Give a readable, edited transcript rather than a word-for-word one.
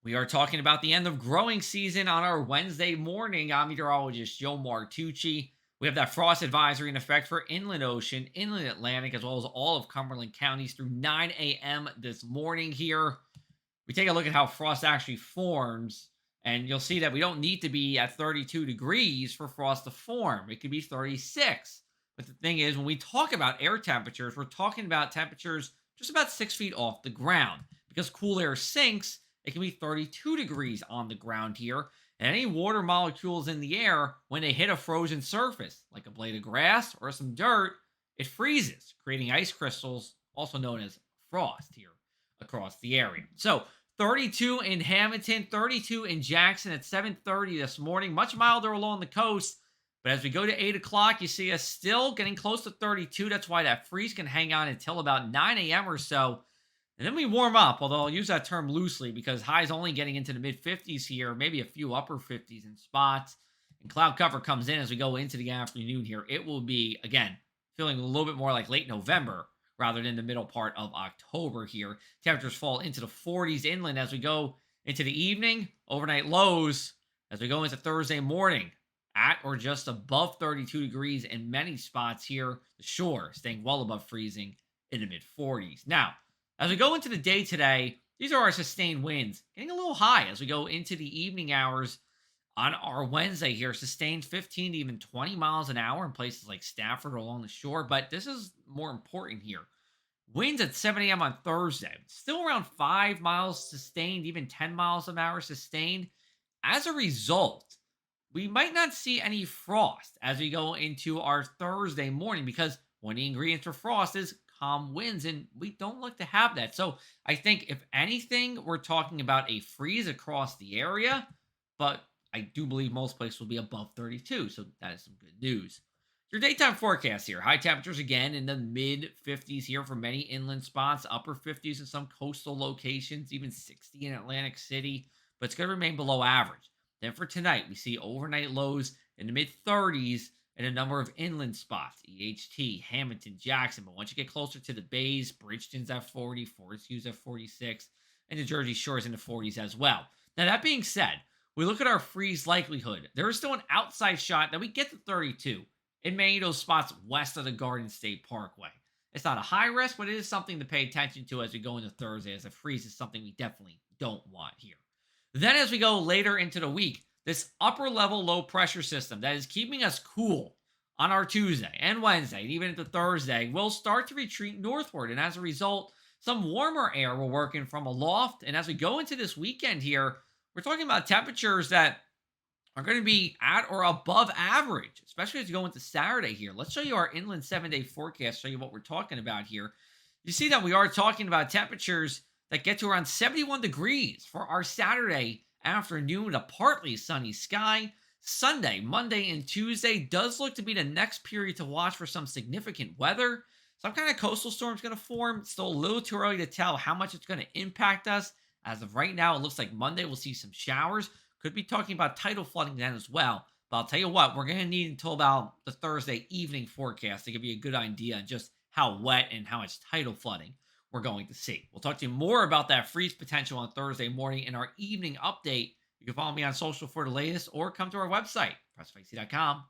We are talking about the end of growing season on our Wednesday morning. I'm meteorologist Joe Martucci. We have that frost advisory in effect for inland ocean, inland Atlantic, as well as all of Cumberland counties through 9 a.m. this morning here. We take a look at how frost actually forms, and you'll see that we don't need to be at 32 degrees for frost to form. It could be 36. But the thing is, when we talk about air temperatures, we're talking about temperatures just about 6 feet off the ground. Because cool air sinks, it can be 32 degrees on the ground here. And any water molecules in the air, when they hit a frozen surface, like a blade of grass or some dirt, it freezes, creating ice crystals, also known as frost here across the area. So 32 in Hamilton, 32 in Jackson at 7:30 this morning. Much milder along the coast. But as we go to 8 o'clock, you see us still getting close to 32. That's why that freeze can hang on until about 9 a.m. or so. And then we warm up, although I'll use that term loosely because highs only getting into the mid 50s here, maybe a few upper 50s in spots. And cloud cover comes in as we go into the afternoon here. It will be, again, feeling a little bit more like late November rather than the middle part of October here. Temperatures fall into the 40s inland as we go into the evening. Overnight lows as we go into Thursday morning at or just above 32 degrees in many spots here. The shore staying well above freezing in the mid 40s. Now, as we go into the day today, these are our sustained winds getting a little high as we go into the evening hours on our Wednesday here. Sustained 15 to even 20 miles an hour in places like Stafford or along the shore. But this is more important here. Winds at 7 a.m. on Thursday, still around 5 miles sustained, even 10 miles an hour sustained. As a result, we might not see any frost as we go into our Thursday morning because one of the ingredients for frost is calm winds, and we don't look to have that. So I think, if anything, we're talking about a freeze across the area, but I do believe most places will be above 32. So that is some good news. Your daytime forecast here. High temperatures again in the mid 50s here for many inland spots, upper 50s in some coastal locations, even 60 in Atlantic City, but it's going to remain below average. Then for tonight, we see overnight lows in the mid 30s in a number of inland spots, EHT, Hamilton, Jackson. But once you get closer to the bays, Bridgeton's at 40, Forest View's at 46, and the Jersey Shore's in the 40s as well. Now, that being said, we look at our freeze likelihood. There is still an outside shot that we get to 32 in many of those spots west of the Garden State Parkway. It's not a high risk, but it is something to pay attention to as we go into Thursday, as a freeze is something we definitely don't want here. Then, as we go later into the week, this upper level low pressure system that is keeping us cool on our Tuesday and Wednesday, and even into Thursday, will start to retreat northward. And as a result, some warmer air will work in from aloft. And as we go into this weekend here, we're talking about temperatures that are going to be at or above average, especially as you go into Saturday here. Let's show you our inland 7-day forecast, show you what we're talking about here. You see that we are talking about temperatures that get to around 71 degrees for our Saturday afternoon, a partly sunny sky. Sunday, Monday, and Tuesday does look to be the next period to watch for some significant weather. Some kind of coastal storm is going to form. It's still a little too early to tell how much it's going to impact us. As of right now, it looks like Monday we'll see some showers. Could be talking about tidal flooding then as well. But I'll tell you what, we're going to need until about the Thursday evening forecast to give you a good idea on just how wet and how much tidal flooding we're going to see. We'll talk to you more about that freeze potential on Thursday morning in our evening update. You can follow me on social for the latest or come to our website, pressfacey.com.